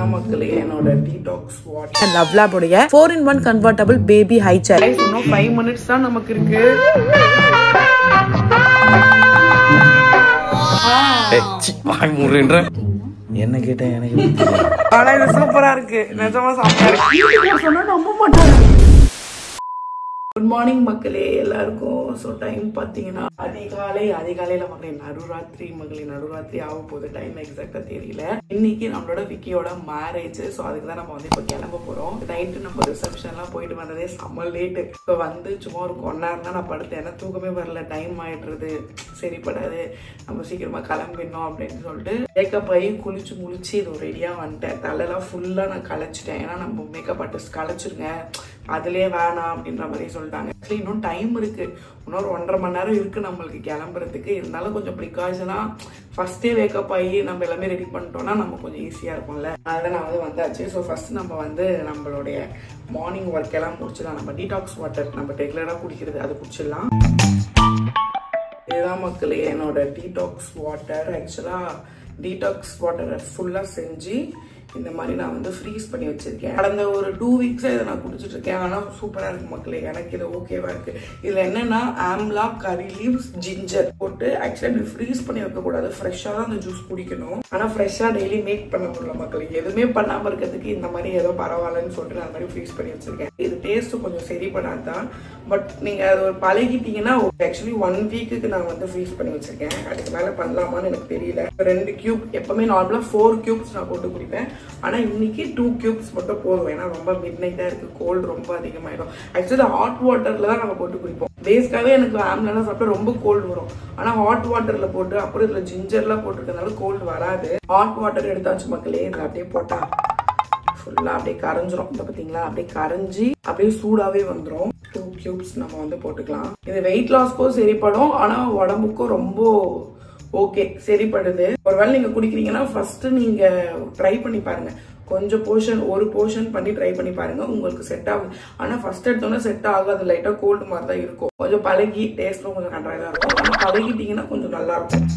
இதுதான் மக்களே என்னோட டீடாக்ஸ் வாட்டர் லவ்லாப் உடைய 4-in-1 கன்வெர்ட்டபிள் பேபி ஹை சேர். இன்னும் 5 minutes தான் நமக்கு இருக்கு. என்ன கேட்டேன் எனக்கு ஆனா இது சூப்பரா இருக்கு. நிஜமா சாப்பிட்டா இருக்கு. சொன்னா நம்ப மாட்டாங்க. குட் மார்னிங் மக்களே எல்லாருக்கும். ஸோ டைம் பார்த்தீங்கன்னா அதிகாலையில மக்களே நடுராத்திரி ஆக போகுது. டைம் எக்ஸாக்டா தெரியல. இன்னைக்கு நம்மளோட விக்கியோட மேரேஜ். ஸோ அதுக்கு தான் நம்ம வந்து இப்போ கிளம்ப போறோம். நைட்டு நம்ம ரிசப்ஷன்லாம் போயிட்டு வந்ததே செம்ம லேட்டு. இப்போ வந்து சும்மா ஒரு 1 hour தான் நான் படுத்தேன். ஏன்னா தூக்கமே வரல. டைம் ஆயிடுறது சரிப்படாது, நம்ம சீக்கிரமா கிளம்பிடணும் அப்படின்னு சொல்லிட்டு மேக்கப் ஆகி குளிச்சு முழிச்சு இது ரெடியா வந்துட்டேன். தலையெல்லாம் ஃபுல்லா நான் களைச்சிட்டேன். ஏன்னா நம்ம மேக்கப் ஆர்டிஸ்ட் களைச்சிருங்க, அதுலயே வேணாம் அப்படின்ற மாதிரி சொல்லிட்டாங்க. ஆக்சுவலி இன்னும் டைம் இருக்கு. இன்னொரு 1.5 மணி நேரம் இருக்கு நம்மளுக்கு கிளம்புறதுக்கு. இருந்தாலும் கொஞ்சம் ப்ரிகாஷனா ஃபர்ஸ்டே வேக்கப் ஆகி நம்ம எல்லாமே ரெடி பண்ணிட்டோம்னா நம்ம கொஞ்சம் ஈஸியா இருக்கும்ல. அதனால நான் வந்து வந்தாச்சு. ஸோ ஃபர்ஸ்ட் நம்ம வந்து நம்மளுடைய மார்னிங் ஒர்க் எல்லாம் முடிச்சிடலாம். நம்ம டீடாக்ஸ் வாட்டர் நம்ம ரெகுலரா குடிக்கிறது அது குடிச்சிடலாம். இதுதான் மக்களே என்னோட டீடாக்ஸ் வாட்டர். ஆக்சுவலா டீடாக்ஸ் வாட்டரை ஃபுல்லா செஞ்சு இந்த மாதிரி நான் வந்து ஃப்ரீஸ் பண்ணி வச்சிருக்கேன். கடந்த ஒரு 2 weeks இதை நான் குடிச்சிட்டு இருக்கேன். ஆனால் சூப்பரா இருக்கு மக்களே. எனக்கு இது ஓகேவா இருக்கு. இதுல என்னன்னா ஆம்லா, கரி லீவ்ஸ், ஜிஞ்சர் போட்டு ஆக்சுவலா இப்படி ஃப்ரீஸ் பண்ணி வைக்க கூடாது. ஃப்ரெஷ்ஷா தான் அந்த ஜூஸ் குடிக்கணும். ஆனா ஃப்ரெஷ்ஷா டெய்லி மேக் பண்ண முடியல மக்களே. எதுவுமே பண்ணாம இருக்கிறதுக்கு இந்த மாதிரி ஏதோ பரவாயில்லன்னு சொல்லிட்டு நான் அந்த மாதிரி ஃப்ரீஸ் பண்ணி வச்சிருக்கேன். இது டேஸ்ட் கொஞ்சம் சரிப்படாதான். பட் நீங்க அது ஒரு பழகிட்டீங்கன்னா ஆக்சுவலி 1 week நான் வந்து ஃப்ரீஸ் பண்ணி வச்சிருக்கேன். அதுக்கு மேல பண்ணலாமான்னு எனக்கு தெரியல. 2 cube எப்பவுமே நார்மலா 4 cubes நான் போட்டு குடிப்பேன். ஆனா இன்னைக்கு 2 cubes மட்டும் போதும். ஏன்னா ரொம்ப மிட் நைட்டா இருக்கு, கோல்டு ரொம்ப அதிகமாயிடும். ஆக்சுவலி ஹாட் வாட்டர்ல தான் நம்ம போட்டு குடிப்போம். பேஸ்க்காவே எனக்கு ஆம்லாம் சாப்பிட்டா ரொம்ப கோல்டு வரும். ஆனா ஹாட் வாட்டர்ல போட்டு அப்புறம் இதுல ஜிஞ்சர்லாம் போட்டுருக்கனால கோல்டு வராது. ஹாட் வாட்டர் எடுத்தாச்சு மக்களே. இதுல அப்படியே போட்டா ஃபுல்லா அப்படியே கரைஞ்சிரும். இந்த பாத்தீங்களா அப்படியே கரைஞ்சி அப்படியே சூடாவே வந்துடும். 2 cubes நம்ம வந்து போட்டுக்கலாம். இது வெயிட் லாஸ்க்கும் சரிப்படும். ஆனா உடம்புக்கும் ரொம்ப ஓகே சரிப்படுது. ஒருவேளை நீங்க குடிக்கிறீங்கன்னா ஃபர்ஸ்ட் நீங்க ட்ரை பண்ணி பாருங்க. கொஞ்சம் ஒரு போர்ஷன் பண்ணி ட்ரை பண்ணி பாருங்க, உங்களுக்கு செட் ஆகும். ஆனா ஃபர்ஸ்ட் எடுத்தோன்னா செட் ஆகாது. லைட்டா கோல்டு மாதிரி தான் இருக்கும். கொஞ்சம் பழகி டேஸ்ட்டும் கொஞ்சம் கண்ட்ராக்டா இருக்கும். ஆனா பழகிட்டீங்கன்னா கொஞ்சம் நல்லா இருக்கும்.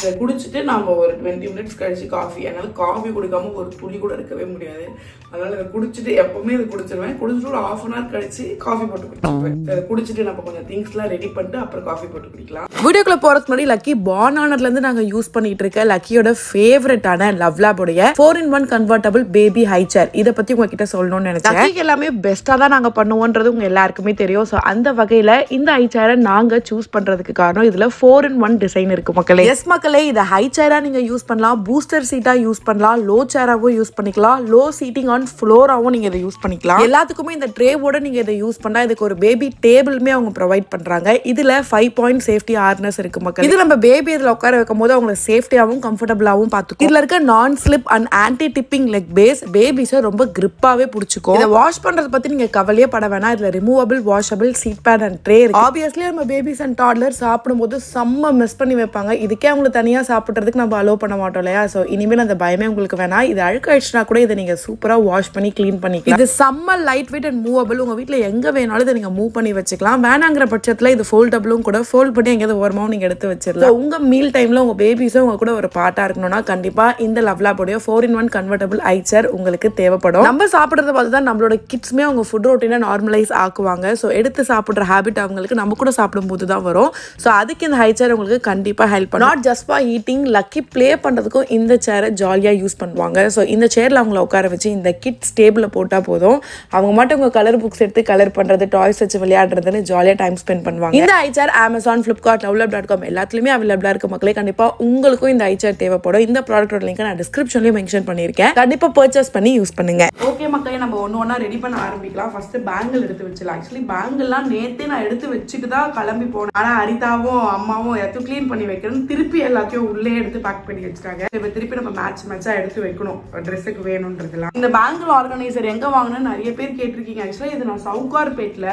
இதை குடிச்சிட்டு நாம ஒரு 20 minutes கழிச்சு காஃபி. அதனால காஃபி குடிக்காம ஒரு துளி கூட இருக்கவே முடியாது. அதனால இதை குடிச்சிட்டு எப்பவுமே இதை குடிச்சிருவேன். குடிச்சிட்டு ஒரு 1/2 hour கழிச்சு காஃபி போட்டு குடிச்சிருவேன். இதை குடிச்சிட்டு நம்ம கொஞ்சம் திங்ஸ் எல்லாம் ரெடி பண்ணிட்டு அப்புறம் காஃபி போட்டு குடிக்கலாம். வீடியோக்குள்ள போறதுக்கு முன்னாடி லக்கி பானானர்ல இருந்து நாங்க யூஸ் பண்ணிட்டு இருக்க லக்கியோட ஃபேவரட்டான லவ்லாப் உடைய 4-in-1 கன்வெர்ட்டபிள் பேபி ஹை சேர் இதை பத்தி உங்ககிட்ட சொல்லணும்னு நினைச்சேன். லக்கி எல்லாமே பெஸ்டா தான் நாங்க பண்ணுவோன்றது உங்க எல்லாருக்குமே தெரியும். ஸோ அந்த வகையில இந்த ஹை சேரை நாங்க சூஸ் பண்றதுக்கு காரணம் இதுல 4-in-1 டிசைன் இருக்கு மக்களே. எஸ் மக்களே, இதை ஹை சேரா நீங்க யூஸ் பண்ணலாம், பூஸ்டர் சீட்டா யூஸ் பண்ணலாம், லோ சேராவும் யூஸ் பண்ணிக்கலாம், லோ சீட்டிங் ஆன் ஃப்ளோராவும் நீங்க இதை யூஸ் பண்ணிக்கலாம். எல்லாத்துக்குமே இந்த ட்ரேவோட நீங்க இதை யூஸ் பண்ணா இதுக்கு ஒரு பேபி டேபிளுமே அவங்க ப்ரொவைட் பண்றாங்க. இதுல 5 point சேஃப்டி ஹார்னஸ் இருக்கு மக்கள். இது நம்ம பேபி இதுல உட்கார வைக்கும் போது அவங்களை சேஃப்டியாவும் கம்ஃபர்டபுளாவும் பாத்துக்கும். இதுல இருக்க நான் slip and anti tipping leg base பேபிஸை ரொம்ப கிரிப்பாவே பிடிச்சிக்கும். இதை வாஷ் பண்றதை பத்தி நீங்க கவலையே பட வேணாம். இதுல removable washable seat pad and tray இருக்கு. ஆப்வியஸ்லி நம்ம பேபிஸ் அண்ட் டாட்லர் சாப்பிடும் போது செம்ம மிஸ் பண்ணி வைப்பாங்க. இதுக்கே அவங்களுக்கு தனியா சாப்பிட்றதுக்கு நம்ம அலோவ் பண்ண மாட்டோம் இல்லையா. ஸோ இனிமேல் அந்த பயமே உங்களுக்கு வேணாம். இது அழுக்காயிடுச்சுனா கூட இதை நீங்க சூப்பரா வாஷ் பண்ணி கிளீன் பண்ணிக்கலாம். இது செம்ம லைட் வெயிட் அண்ட் மூவபிள். உங்க வீட்டுல எங்க வேணாலும் இதை நீங்க மூவ் பண்ணி வச்சுக்கலாம். வேணாங்கிற பட்சத்துல இது ஃபோல்டபிளும் கூட. ஃபோல்ட் பண்ணி எங்கேயாவது ஓரமாவும் நீங்க எடுத்து வச்சிடலாம். உங்க மீல் டைம்ல உங்க பேபிஸும் உங்க கூட ஒரு பார்ட்டா இருக்கணும்னா கண்டிப்பா இந்த லவ்லாப் உடைய 4-in-1 கன்வெர்ட்டபிள் ஹை சேர் உங்களுக்கு தேவைப்படும். நம்ம சாப்பிடுறத பார்த்து தான் நம்மளோட கிட்ஸ்மே அவங்க ஃபுட் ரொட்டீனை நார்மலைஸ் ஆக்குவாங்க. ஸோ எடுத்து சாப்பிடுற ஹேபிட் அவங்களுக்கு நம்ம கூட சாப்பிடும் போது தான் வரும். ஸோ அதுக்கு இந்த ஹை சேர் உங்களுக்கு கண்டிப்பா ஹெல்ப் பண்ணும். Not just for eating, lucky play பண்றதுக்கும் இந்த சேரை ஜாலியா யூஸ் பண்ணுவாங்க. ஸோ இந்த சேர்ல அவங்கள உட்கார வச்சு இந்த கிட்ஸ் டேபிள்ல போட்டா போதும். அவங்க மட்டும் உங்க கலர் புக்ஸ் எடுத்து கலர் பண்றது, டாய்ஸ் வச்சு விளையாடுறதுன்னு ஜாலியா டைம் ஸ்பெண்ட் பண்ணுவாங்க. இந்த ஹை சேர் Amazon, Flipkart, lovlab.com எல்லாத்துலயுமே அவைலபிளா இருக்கு மக்களே. கண்டிப்பா உங்களுக்கும் இந்த ஹை சேர் தேவைப்படும். இந்த ப்ராடக்ட்டோட லிங்க் நான் டிஸ்கிரிப்ஷன்லயும் மென்ஷன் பண்ணிருக்கேன். கண்டிப்பா பர்ச்சேஸ் பண்ணி யூஸ் பண்ணுங்க. ஓகே மக்களே, நம்ம ஒண்ணா ரெடி பண்ண ஆரம்பிக்கலாம். ஃபர்ஸ்ட் பேங்கிள் எடுத்து வச்சிடலாம். ஆக்சுவலி பேங்கிள்லாம் நேத்தே நான் எடுத்து வச்சுட்டு தான் கிளம்பி போனேன். ஆனா அரிதாவும் அம்மாவும் எல்லாத்தையும் கிளீன் பண்ணி வைக்கணும். திருப்பி எல்லாத்தையும் உள்ளே எடுத்து பேக் பண்ணி வச்சிட்டாங்க. இப்ப திருப்பி நம்ம மேட்சா எடுத்து வைக்கணும் ட்ரெஸ்ஸுக்கு வேணும்ன்றதுலாம். இந்த பேங்கிள் ஆர்கனைசர் எங்க வாங்கினேன்னு நிறைய பேர் கேட்டிருக்கீங்க. ஆக்சுவலா இது நான் சவுகார்பேட்ல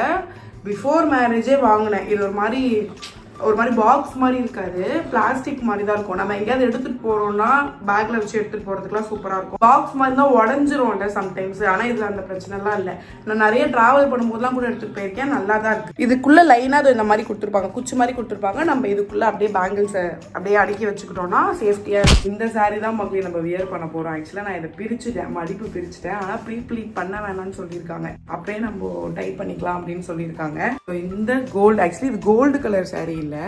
பிஃபோர் மேரேஜே வாங்கினேன். இது ஒரு மாதிரி ஒரு மாதிரி பாக்ஸ் மாதிரி இருக்காது, பிளாஸ்டிக் மாதிரி தான் இருக்கும். நம்ம எங்கேயாவது எடுத்துட்டு போறோம்னா பேக்ல வச்சு எடுத்துட்டு போறதுக்குலாம் சூப்பரா இருக்கும். பாக்ஸ் மாதிரி தான் உடஞ்சிரும்ல சம்டைம்ஸ். ஆனா இதுல அந்த பிரச்சனை எல்லாம் இல்ல. நான் நிறைய டிராவல் பண்ணும்போதுலாம் கூட எடுத்துட்டு போயிருக்கேன், நல்லா தான் இருக்கு. இதுக்குள்ள லைனா இந்த மாதிரி கொடுத்துருப்பாங்க, குச்சி மாதிரி கொடுத்துருப்பாங்க. நம்ம இதுக்குள்ள அப்படியே பேங்கிள்ஸ் அப்படியே அடுக்கி வச்சுக்கிட்டோம்னா சேஃப்டியா. இந்த சாரி தான் மக்களே நம்ம வியர் பண்ண போறோம். ஆக்சுவலா நான் இதை பிரிச்சுட்டேன், மடிப்பு பிரிச்சுட்டேன். ஆனா ப்ரீ ப்ளீட் பண்ண வேணாம்னு சொல்லியிருக்காங்க, அப்படியே நம்ம டைப் பண்ணிக்கலாம் அப்படின்னு சொல்லியிருக்காங்க. இந்த கோல்டு, ஆக்சுவலி இது கோல்டு கலர் சாரி இல்ல,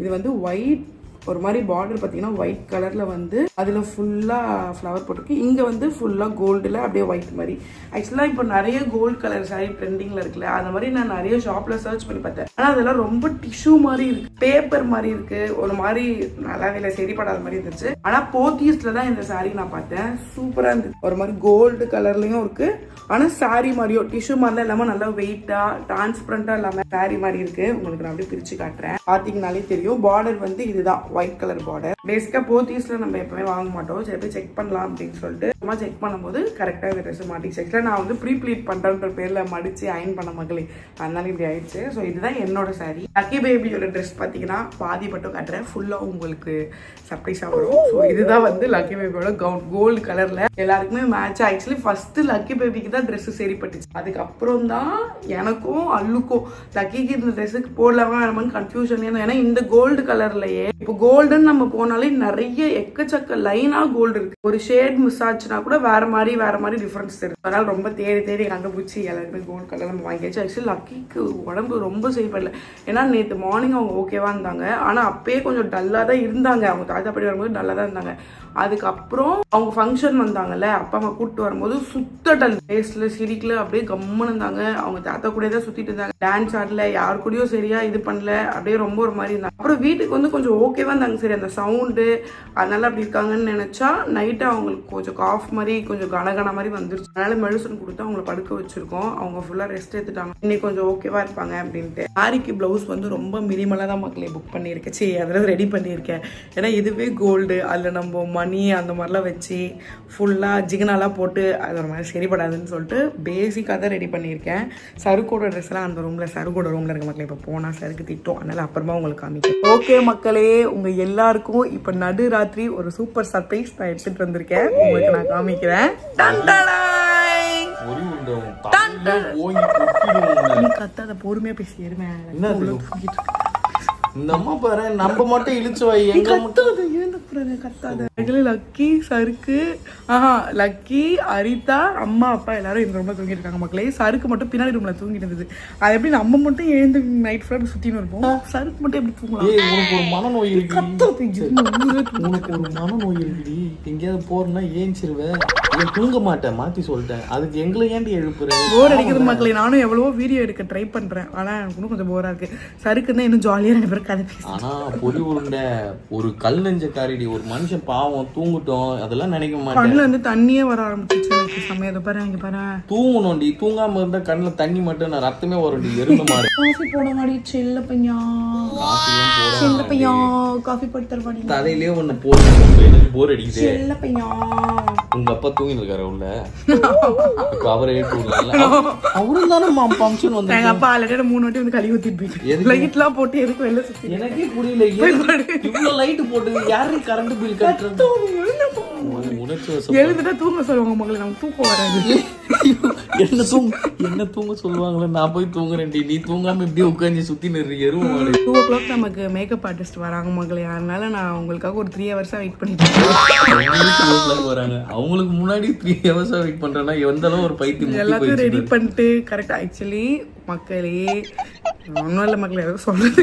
இது வந்து ஒயிட், ஒரு மாதிரி பார்டர் பார்த்தீங்கன்னா ஒயிட் கலர்ல வந்து அதுல ஃபுல்லா ஃப்ளவர் போட்டிருக்கு. இங்க வந்து ஃபுல்லா கோல்டுல அப்படியே ஒயிட் மாதிரி. ஆக்சுவலா இப்போ நிறைய கோல்டு கலர் சாரி ட்ரெண்டிங்ல இருக்குல்ல, அந்த மாதிரி நான் நிறைய ஷாப்ல சர்ச் பண்ணி பார்த்தேன். ஆனா அதெல்லாம் ரொம்ப டிஷ்யூ மாதிரி இருக்கு, பேப்பர் மாதிரி இருக்கு, ஒரு மாதிரி நல்லாவே இல்லை, சரிப்படாத மாதிரி இருந்துச்சு. ஆனா போத்தீஸ்ல தான் இந்த சாரி நான் பார்த்தேன், சூப்பரா இருந்துச்சு. ஒரு மாதிரி கோல்டு கலர்லயும் இருக்கு, ஆனா சாரி மாதிரியோ டிஷ்யூ மாதிரிலாம் இல்லாம நல்லா வெயிட்டா டிரான்ஸ்பரண்டா இல்லாம சாரி மாதிரி இருக்கு. உங்களுக்கு நான் அப்படியே பிரிச்சு காட்டுறேன், பாத்தீங்கன்னாலே தெரியும். பார்டர் வந்து இதுதான் ஒயிட் கலர் பார்டர். பேசிக்கா போத்தீஸ்ல நம்ம எப்பவுமே வாங்க மாட்டோம், சரி போய் செக் பண்ணலாம் அப்படின்னு சொல்லிட்டு சும்மா செக் பண்ணும்போது கரெக்டா இந்த ட்ரெஸ் மாட்டிச்சு. ஆக்சுவலா நான் வந்து ப்ரீ ப்ளீட் பண்றேன்ற பேர்ல மடிச்சு அயன் பண்ண மக்களே, அதனால இப்படி ஆயிடுச்சு. ஸோ இதுதான் என்னோட சாரி. லக்கி பேபியோட ட்ரெஸ் பாத்தீங்கன்னா பாதி மட்டும் காட்டுறேன், ஃபுல்லா உங்களுக்கு சர்ப்ரைஸா வரும். ஸோ இதுதான் வந்து லக்கி பேபியோட கவுன், கோல்டு கலர்ல எல்லாருக்குமே மேட்ச். ஆக்சுவலி ஃபர்ஸ்ட் லக்கி பேபிக்கு தான் ட்ரெஸ் சரிப்பட்டுச்சு, அதுக்கப்புறம் தான் எனக்கும் அல்லுக்கும். லக்கிக்கு இந்த ட்ரெஸ்ஸுக்கு போடலாமா வேணாமான்னு கன்ஃபியூஷன். ஏன்னா இந்த கோல்டு கலர்லயே இப்போ கோல்டுன்னு நம்ம போனாலே நிறைய எக்கச்சக்க லைனா கோல்டு இருக்கு. ஒரு ஷேட் மிஸ் ஆச்சுன்னா கூட வேற மாதிரி டிஃபரன்ஸ் இருக்கு. அதனால ரொம்ப தேடி கண்டுபிடிச்சி எல்லாருமே கோல்டு கலர் நம்ம வாங்கியாச்சு. ஆக்சுவலி லக்கிக்கு உடம்பு ரொம்ப சரிப்படல. ஏன்னா நேற்று மார்னிங் அவங்க ஓகேவா இருந்தாங்க, ஆனா அப்பயே கொஞ்சம் டல்லா தான் இருந்தாங்க. அவங்க தாத்தா படி வரும்போது டல்லா தான் இருந்தாங்க. அதுக்கப்புறம் அவங்க ஃபங்க்ஷன் வந்தாங்கல்ல, அப்பா அம்மா கூப்பிட்டு வரும்போது சுத்த டல், பேஸ்ல சிரிக்கல, அப்படியே கம்முன்னு இருந்தாங்க. அவங்க தாத்தா கூட தான் சுத்திட்டு இருந்தாங்க, டான்ஸ் ஆடல, யாரு கூடயும் சரியா இது பண்ணல, அப்படியே ரொம்ப ஒரு மாதிரி இருந்தாங்க. அப்புறம் வீட்டுக்கு வந்து கொஞ்சம் ஓகேவா இருந்தாங்க. சரி அந்த சவுண்டு அதனால அப்படி இருக்காங்கன்னு நினைச்சா நைட்டு அவங்களுக்கு கொஞ்சம் காஃப் மாதிரி கொஞ்சம் கனகன மாதிரி வந்துருச்சு. அதனால மெடிசன் கொடுத்து அவங்கள படுக்க வச்சிருக்கோம். அவங்க ஃபுல்லா ரெஸ்ட் எடுத்துட்டாங்க, இன்னைக்கு கொஞ்சம் ஓகேவா இருப்பாங்க அப்படின்ட்டு. சாரிக்கு பிளவுஸ் வந்து ரொம்ப மினிமலா தான் மக்களே புக் பண்ணியிருக்கேன், சரி அதெல்லாம் ரெடி பண்ணியிருக்கேன். ஏன்னா இதுவே கோல்டு, அதுல நம்ம மணி அந்த மாதிரிலாம் வச்சு ஃபுல்லா ஜிகனாலாம் போட்டு அது ஒரு மாதிரி சரிப்படாதுன்னு சொல்லிட்டு பேசிக்காக தான் ரெடி பண்ணியிருக்கேன். சருக்கோட ட்ரெஸ் எல்லாம் அந்த ரூம்ல, சருக்கோட ரூம்ல இருக்க மக்களே. இப்போ போனா சருக்கு திட்டம், அதனால அப்புறமா உங்களுக்கு காமிக்கிறேன். ஓகே மக்களே, உங்க எல்லாருக்கும் இப்ப நடு ராத்திரி ஒரு சூப்பர் சர்ப்ரைஸ் நான் எடுத்துட்டு வந்திருக்கேன், உங்களுக்கு நான் காமிக்கிறேன். கத்தாத, பொறுமையா பேசி ஏறுவேன். நம்ம பாரு, நம்ம மட்டும் இழுச்சு வை, கத்தாத. லக்கி, சருக்கு, லக்கி, அரிதா, அம்மா அப்பா எல்லாரும் இந்த ரூம்ல தூங்கிட்டு இருக்காங்க மக்களே. சருக்கு மட்டும் பின்னாடி ரூம்ல தூங்கிட்டு இருந்தது. அது எப்படி நம்ம மட்டும் எழுந்து நைட் ஃபுல்லா சுத்தின்னு இருப்போம், சருக்கு மட்டும் எப்படி தூங்கலாம்? உனக்கு ஒரு மனநோய் இருக்கு, உனக்கு ஒரு மனநோய் இருக்குடி. எங்கேயாவது போறேன்னா ஏஞ்சிருவேன், தூங்க மாட்டேன், மாத்தி சொல்லிட்டேன். அதுக்கு எங்களை ஏன்டி எழுப்புறேன்? போர் அடிக்குது மக்களே. நானும் எவ்வளவோ வீடியோ எடுக்க ட்ரை பண்றேன், ஆனா எனக்கு இன்னும் கொஞ்சம் போரா இருக்கு. சருக்கு தான் இன்னும் ஜாலியா ரெண்டு பேரும் கதை பேச. ஆனா பொறி உருண்டை ஒரு கல் நெஞ்ச காரிடி, ஒரு மனுஷன் பாவம் தூங்கட்டும் அதெல்லாம் நினைக்க மாட்டேன். கண்ணுல இருந்து தண்ணியே வர ஆரம்பிச்சிச்சு சமயத்தை பாரு, இங்க பாரு. தூங்கணும்டி, தூங்காம இருந்தா கண்ணுல தண்ணி மட்டும் நான் ரத்தமே வரும்டி, எருமை மாடு. காஃபி போட மாடி, செல்ல பையா, செல்ல பையா, காஃபி போட்டு தருவாடி. தலையிலே ஒண்ணு போடு, எனக்கு போர் அடிக்குது. செல்ல பையா, உங்க அப்பா தூங்கிட்டு இருக்காரு உள்ள, அவரை ஏற்று விடல. அவரும் தானே ஃபங்க்ஷன் வந்து எங்க அப்பா ஆல்ரெடி 3 வாட்டி வந்து கழுவி ஊத்திட்டு போயிட்டு லைட்லாம் போட்டு எதுக்கு வெளில சுத்தி. எனக்கே புரியல, இவ்வளவு லைட் போட்டு யாரு கரண்ட் பில் கட்டுறது? எழுந்துட்டா தூங்க சொல்லுவாங்க மகளே, நமக்கு தூக்கம் வராது. என்ன தூங்க சொல்லுவாங்களே, நான் போய் தூங்குறேன்டி, நீ தூங்காம இப்படியே உட்காந்து சுத்தி நிறு எருவு மாடு. 2 o'clock நமக்கு மேக்கப் ஆர்டிஸ்ட் வராங்க மகளே, அதனால நான் உங்களுக்காக ஒரு 3 hours வெயிட் பண்ணிட்டு வராங்க. அவங்களுக்கு முன்னாடி 3 hours வெயிட் பண்றேன்னா எந்த அளவு ஒரு பைத்தியம். எல்லாத்தையும் ரெடி பண்ணிட்டு கரெக்டா. ஆக்சுவலி மக்களே ஒன்னும் இல்ல மக்களே, எதாவது சொல்றது,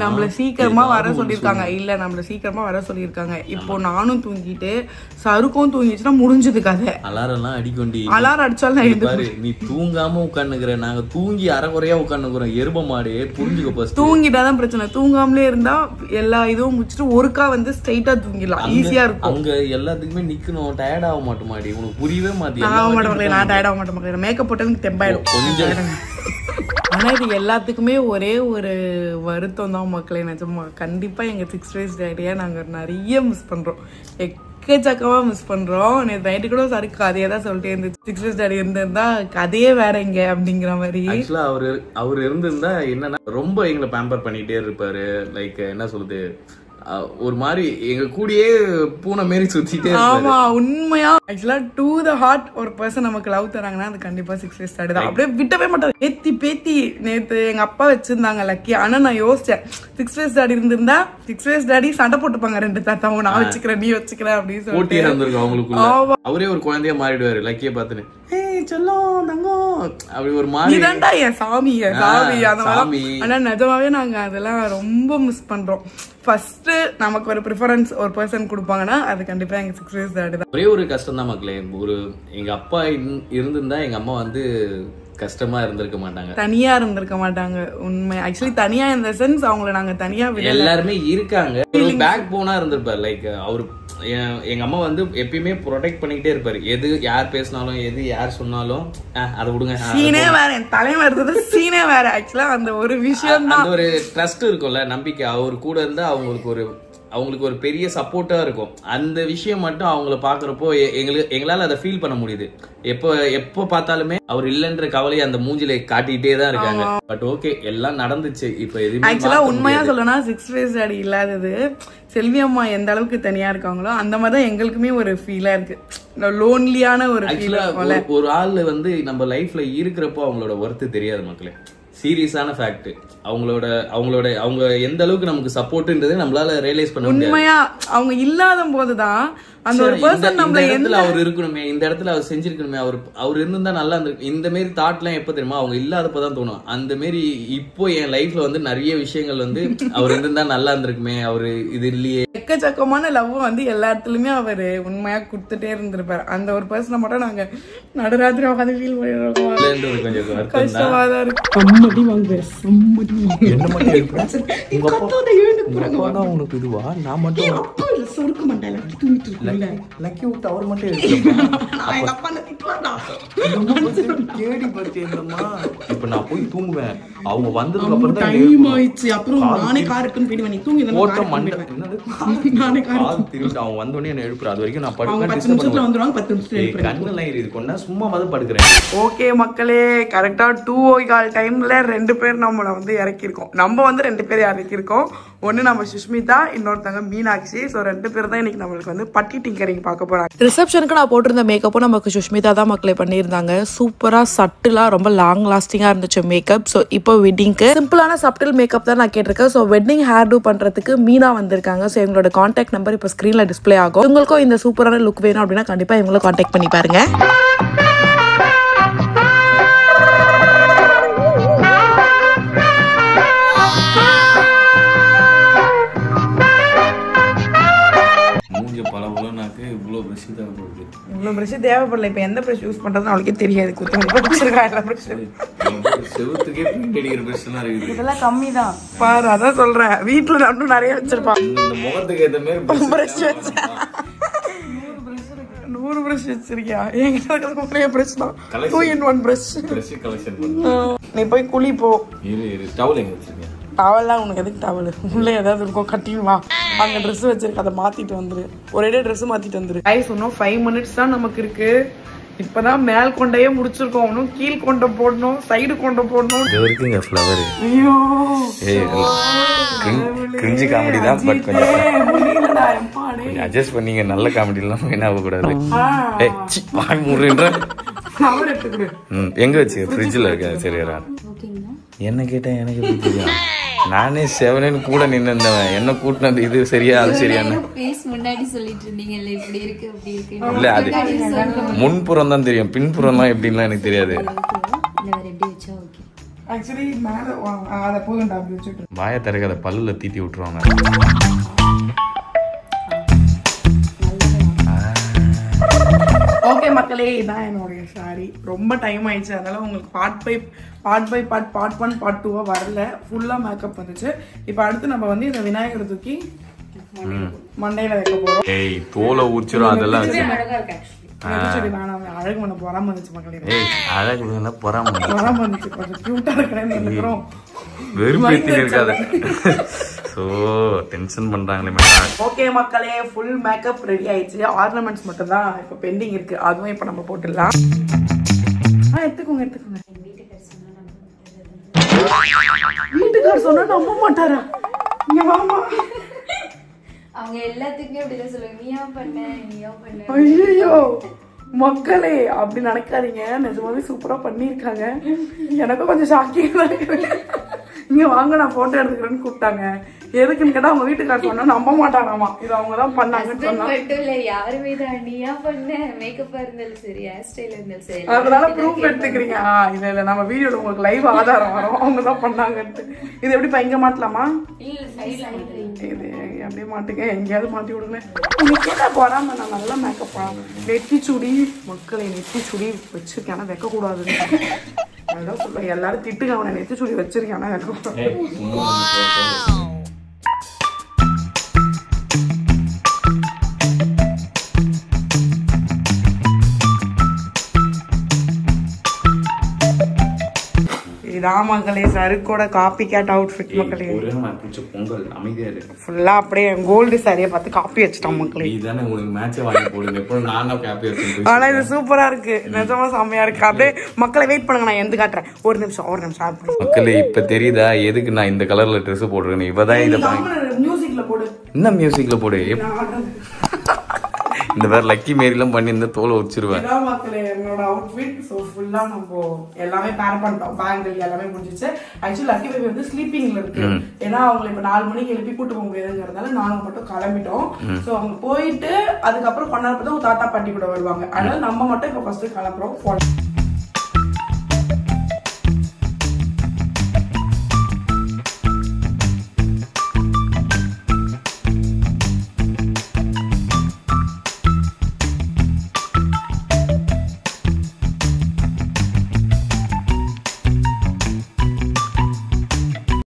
நம்மள சீக்கிரமா வர சொல்லியிருக்காங்க. இல்ல நம்மள சீக்கிரமா வர சொல்லியிருக்காங்க. இப்போ நானும் தூங்கிட்டு சருக்கும் தூங்கிச்சுன்னா முடிஞ்சது கதை. அலாரம் எல்லாம் அடிக்கொண்டி, அலாரம் அடிச்சாலும் பாரு, நீ தூங்காம உட்காந்துக்கிற, நாங்க தூங்கி அரைக்குறையா உட்காந்துக்கிறோம். எரும மாடு புரிஞ்சுக்க, தூங்கிட்டாதான் பிரச்சனை. தூங்காமலே இருந்தா எல்லா இதுவும் முடிச்சுட்டு ஒருக்கா வந்து ஸ்ட்ரைட்டா தூங்கிடலாம், ஈஸியா இருக்கும். அங்க எல்லாத்துக்குமே நிக்கணும், டயர்ட் ஆக மாட்டோம் மாடி, உனக்கு புரியவே மாட்டேன். நான் டயர்ட் ஆக மாட்டேன், மேக்கப் போட்டதுக்கு தெம்பாயிடும் கொஞ்சம். ஆனா இது எல்லாத்துக்குமே ஒரே ஒரு வருத்தம் தான் மக்களே, நிஜமா. கண்டிப்பா எங்க 6 days டேடியா நாங்க நிறைய மிஸ் பண்றோம், எக்கச்சக்கமா மிஸ் பண்றோம். நேற்று நைட்டு கூட சாரி கதையே தான் சொல்லிட்டே இருந்துச்சு. 6 Days Daddy இருந்திருந்தா கதையே வேற இங்க அப்படிங்கிற மாதிரி. ஆக்சுவலா அவர் இருந்திருந்தா என்னன்னா ரொம்ப எங்களை பேம்பர் பண்ணிட்டே இருப்பாரு. லைக் என்ன சொல்லுது, ஒரு மாதிரி எங்க கூடயே பூனை மாரி சுத்திட்டே. ஆமா உண்மையா ஆக்சுவலா டு த ஹார்ட் ஒரு பர்சன் நமக்கு லவ் தராங்கன்னா அது கண்டிப்பா 6 Days Daddy தான். அப்படியே விட்டவே மாட்டாரு. பேத்தி பேத்தி நேத்து எங்க அப்பா வச்சிருந்தாங்க லக்கி. ஆனா நான் யோசிச்சேன் 6 Days Daddy இருந்திருந்தா 6 Days Daddy சண்டை போட்டுப்பாங்க ரெண்டு தாத்தாவும், நான் வச்சுக்கிறேன் நீ வச்சுக்கிறேன் அப்படின்னு சொல்லிட்டு அவங்களுக்கு அவரே ஒரு குழந்தைய மாறிடுவாரு லக்கிய பாத்துன்னு. செல்லம் தங்கம் அப்படி ஒரு மாதிரி என் சாமி அந்த மாதிரி. ஆனா நிஜமாவே நாங்க அதெல்லாம் ரொம்ப மிஸ் பண்றோம். ஃபர்ஸ்ட் நமக்கு ஒரு ப்ரிஃபரன்ஸ் ஒரு பர்சன் கொடுப்பாங்கன்னா அது கண்டிப்பா எங்க 6 Days Daddy தான். ஒரே ஒரு கஷ்டம் தான் மக்களே, ஒரு எங்க அப்பா இருந்திருந்தா எங்க அம்மா வந்து கஷ்டமா இருந்திருக்க மாட்டாங்க, தனியா இருந்திருக்க மாட்டாங்க. உண்மை ஆக்சுவலி தனியா இந்த சென்ஸ் அவங்கள நாங்க தனியா எல்லாருமே இருக்காங்க. ஒரு பேக் போனா இருந்திருப்பாரு. லைக் அவரு எங்க அம்மா வந்து எப்பயுமே ப்ரொடெக்ட் பண்ணிக்கிட்டே இருப்பாரு. எது யார் பேசினாலும் எது யார் சொன்னாலும் அதை விடுங்க. சீனே வேற, என் தலைமை இருந்தது சீனே வேற. ஆக்சுவலா அந்த ஒரு விஷயம் தான், ஒரு ட்ரஸ்ட் இருக்கும்ல, நம்பிக்கை. அவர் கூட இருந்தா அவங்களுக்கு ஒரு பெரிய சப்போர்ட்டா இருக்கும். அந்த விஷயம் மட்டும் அவங்கள பாக்குறப்போ எங்களால அதை ஃபீல் பண்ண முடியுது. எப்ப பார்த்தாலுமே அவர் இல்லன்ற கவலையை அந்த மூஞ்சில காட்டிட்டே தான் இருக்காங்க. பட் ஓகே, எல்லாம் நடந்துச்சு. இப்ப எதுவுமே ஆக்சுவலா உண்மையா சொல்லனா 6 Days Daddy இல்லாதது செல்வி அம்மா எந்த அளவுக்கு தனியா இருக்காங்களோ அந்த மாதிரிதான் எங்களுக்குமே ஒரு ஃபீலா இருக்கு. லோன்லியான ஒரு ஒரு ஆள் வந்து நம்ம லைஃப்ல இருக்கிறப்போ அவங்களோட ஒர்த்து தெரியாது மக்களே. சீரியஸான ஃபேக்ட். அவங்க எந்த அளவுக்கு நமக்கு சப்போர்ட்ன்றது நம்மளால ரியலைஸ் பண்ண முடியாது. உண்மையா அவங்க இல்லாத போதுதான் அந்த ஒரு பர்சன் நம்ம இடத்துல அவர் இருக்கணுமே, இந்த இடத்துல அவர் செஞ்சிருக்கணுமே, அவர் இருந்தா நல்லா இருந்திருக்கு. இந்த மாதிரி தாட் எல்லாம் எப்ப தெரியுமா, அவங்க இல்லாதப்பதான் தோணும். அந்த மாதிரி இப்போ என் லைஃப்ல வந்து நிறைய விஷயங்கள் வந்து அவர் இருந்தா நல்லா இருந்திருக்குமே, அவரு இது இல்லையே. எக்கச்சக்கமான லவ் வந்து எல்லா இடத்துலயுமே அவரு உண்மையா கொடுத்துட்டே இருந்திருப்பாரு. அந்த ஒரு பர்சனை மட்டும் நாங்க நடுராத்திரி உட்காந்து ஃபீல் பண்ணிடுறோம். கஷ்டமா தான் இருக்கு. உனக்கு இதுவா? நான் மட்டும் சொருக்க மாட்டேன் லக்கி விட்டு அவர் மட்டும் கேடி படுத்தேன்மா. இப்ப நான் போய் தூங்குவேன். அவங்க வந்ததுக்கு அப்புறம் தான் டைம் ஆயிடுச்சு. அப்புறம் நானே காருக்குன்னு போயிடுவேன். நீ தூங்கி போட்ட மண்டை நானே கார் திருட்டு அவங்க வந்த உடனே என்ன எழுப்புற. அது வரைக்கும் நான் படுக்க 10 நிமிஷத்துல வந்துருவாங்க. 10 நிமிஷத்துல எழுப்புறேன். கண்ணெல்லாம் ஏறி கொண்டா சும்மா வந்து படுக்கிறேன். ஓகே மக்களே, கரெக்டா 2:15 டைம்ல 2 பேர் நம்மள வந்து இறக்கிருக்கோம். நம்ம வந்து 2 பேர் இறக்கிருக்கோம். ஒன்னு நம்ம சுஷ்மிதா, இன்னொருத்தங்க மீனாட்சி. சோ 2 பேர் தான் இன்னைக்கு நம்மளுக்கு வந்து பட்டி டிங்கரிங் பார்க்க போறாங்க. ரிசப்ஷனுக்கு நான் போட்டிருந்த மேக்கப்பும் நமக்கு சுஷ்மிதா தான் மக்களே பண்ணியிருந்தாங்க. சூப்பரா சட்டிலா ரொம்ப லாங் லாஸ்டிங்கா இருந்துச்சு மேக்கப். ஸோ இப்போ வெட்டிங்க்கு சிம்பிளான சப்டில் மேக்கப் தான் நான் கேட்டிருக்கேன். ஸோ வெட்டிங் ஹேர் டூ பண்றதுக்கு மீனா வந்திருக்காங்க. ஸோ எங்களோட கான்டாக்ட் நம்பர் இப்போ ஸ்கிரீன்ல டிஸ்பிளே ஆகும். உங்களுக்கும் இந்த சூப்பரான லுக் வேணும் அப்படின்னா கண்டிப்பா இவங்களை கான்டாக்ட் பண்ணி பாருங்க. இவ்வளவு பிரஷ் தேவைப்படல. இப்ப எந்த பிரஷ் யூஸ் பண்றதுன்னு அவளுக்கே தெரியாது. இதெல்லாம் கம்மி தான் பாரு. அதான் சொல்றேன், வீட்டுல நான் நிறைய வச்சிருப்பான். 100 பிரஷ் வச்சிருக்கியா? என்கிட்ட ஒரே பிரஷ் தான். 2 in 1 பிரஷ். நீ போய் குளி போ. டவல்லாம் உனக்கு எதுக்கு டவல்? உள்ள ஏதாவது இருக்கும் கட்டின்னு வா. அங்க ட்ரெஸ் வச்சிருக்க, அதை மாத்திட்டு வந்துரு. ஒரே ட்ரெஸ் மாத்திட்டு வந்துரு. இன்னும் 5 minutes தான் நமக்கு இருக்கு. இப்பதான் மேல் கொண்டையே முடிச்சிருக்கோம். இன்னும் கீழ் கொண்டை போடணும், சைடு கொண்டை போடணும். ஐயோ கிரிஞ்சி காமெடி தான். பட் கொஞ்சம் அட்ஜஸ்ட் பண்ணீங்க. நல்ல காமெடி எல்லாம் என்ன ஆக கூடாது. எங்க வச்சு ஃப்ரிட்ஜ்ல இருக்க. சரியா என்ன கேட்டா எனக்கு எப்படி தெரியும்? நானே செவனேன்னு கூட நின்னுந்தவன். என்ன கூட்டினது இது சரியா அது சரியான இல்ல. அது முன்புறம் தான் தெரியும், பின்புறம் தான் எப்படின்லாம் எனக்கு தெரியாது. வாய திறக்காத, பல்லுல தீத்தி விட்டுருவாங்க. ஓகே மக்களே, இதான் என்னுடைய சாரி. ரொம்ப டைம் ஆயிடுச்சு, அதனால உங்களுக்கு பார்ட் பை பார்ட் 1 பார்ட் 2 வரல. ஃபுல்லா மேக்கப் வந்துச்சு. இப்போ அடுத்து நம்ம வந்து இந்த விநாயகர் தூக்கி மண்டையில வைக்க போறோம். ஏய் தோலை உரிச்சிரும். அதெல்லாம் அழகு பண்ண பொறாம வந்துச்சு மக்களே. அழகு பொறாம வந்துச்சு. கொஞ்சம் கியூட்டா இருக்கிறேன்னு நினைக்கிறோம். வெறுப்பேத்தி இருக்காது. ஸோ டென்ஷன் பண்றாங்களே மேடம். ஓகே மக்களே, ஃபுல் மேக்கப் ரெடி ஆயிடுச்சு. ஆர்னமெண்ட்ஸ் மட்டும் தான் இப்போ பெண்டிங் இருக்கு. அதுவும் இப்போ நம்ம போட்டுடலாம். எடுத்துக்கோங்க எடுத்துக்கோங்க. வீட்டுக்கார் சொன்னா நம்ப மாட்டாரா? இங்க வாமா. அவங்க எல்லாத்துக்குமே அப்படிதான் சொல்லுவாங்க, நீயா பண்ண. ஐயோ மக்களே, அப்படி நினைக்காதீங்க. நிஜமாவே சூப்பரா பண்ணிருக்காங்க. எனக்கும் கொஞ்சம் ஷாக்கிங் தான் இருக்கு. இங்க வாங்க நான் போட்டோ எடுத்துக்கிறேன்னு கூப்பிட்டாங்க. எதுக்குன்னு கேட்டா அவங்க வீட்டுக்காரர் சொன்னா நம்ப மாட்டாராமா. இது அவங்கதான் பண்ணாங்கன்னு சொன்னாங்க. யாருமே தான் நீயா பண்ண, மேக்கப்பா இருந்தாலும் சரி, ஹேர் ஸ்டைல் இருந்தாலும் சரி, அதனால ப்ரூஃப் எடுத்துக்கிறீங்க. இல்ல இல்ல, நம்ம வீடியோல உங்களுக்கு லைவ் ஆதாரம் வரும் அவங்கதான் பண்ணாங்கன்ட்டு. இது எப்படி இங்க மாட்டலாமா? இது அப்படியே மாட்டுங்க, எங்கேயாவது மாட்டி விடுங்க. நீங்க கேட்டா போறாம நான் நல்லா மேக்கப் பண்ணலாம். நெத்தி சுடி மக்களை, நெத்தி சுடி வச்சிருக்கேன், ஆனா வைக்க கூடாது. அதான் சொல்றேன், எல்லாரும் திட்டுங்க அவனை நெத்தி சுடி வச்சிருக்கேன், ஆனா வைக்க கூடாது. மக்களே சருக்கோட காப்பி கேட் அவுட்ஃபிட் மக்களே. பொங்கல் அமைதியா இருக்கு. ஃபுல்லா அப்படியே கோல்டு சாரியை பார்த்து காப்பி வச்சுட்டான் மக்களே. இதுதானே உங்களுக்கு மேட்சே வாங்கி போடுங்க. எப்பவும் நானும் காப்பி வச்சேன். ஆனா இது சூப்பரா இருக்கு, நிஜமா செம்மையா இருக்கு. அப்படியே மக்களை வெயிட் பண்ணுங்க, நான் எந்த காட்டுறேன். ஒரு நிமிஷம் மக்களே, இப்ப தெரியுதா எதுக்கு நான் இந்த கலர்ல ட்ரெஸ் போடுறேன்னு? இவதான் இதை மியூசிக்ல போடு. என்ன மியூசிக்ல போடு? இந்த வேற லக்கி மேரிலாம் பண்ணி இந்த தோலை வச்சிருவேன். மக்களே என்னோட அவுட்ஃபிட் ஸோ ஃபுல்லா நம்ம எல்லாமே பேர் பண்ணிட்டோம். பேங்கிள் எல்லாமே முடிஞ்சிச்சு. ஆக்சுவலி லக்கி பேபி வந்து ஸ்லீப்பிங்ல இருக்கு. ஏன்னா அவங்களை இப்ப 4 மணிக்கு எழுப்பி கூட்டு போக முடியாதுங்கிறதால நாங்க மட்டும் கிளம்பிட்டோம். ஸோ அவங்க போயிட்டு அதுக்கப்புறம் கொண்டாடுறது தாத்தா பாட்டி கூட வருவாங்க. அதனால நம்ம மட்டும் இப்ப ஃபர்ஸ்ட் கிளம்புறோம்.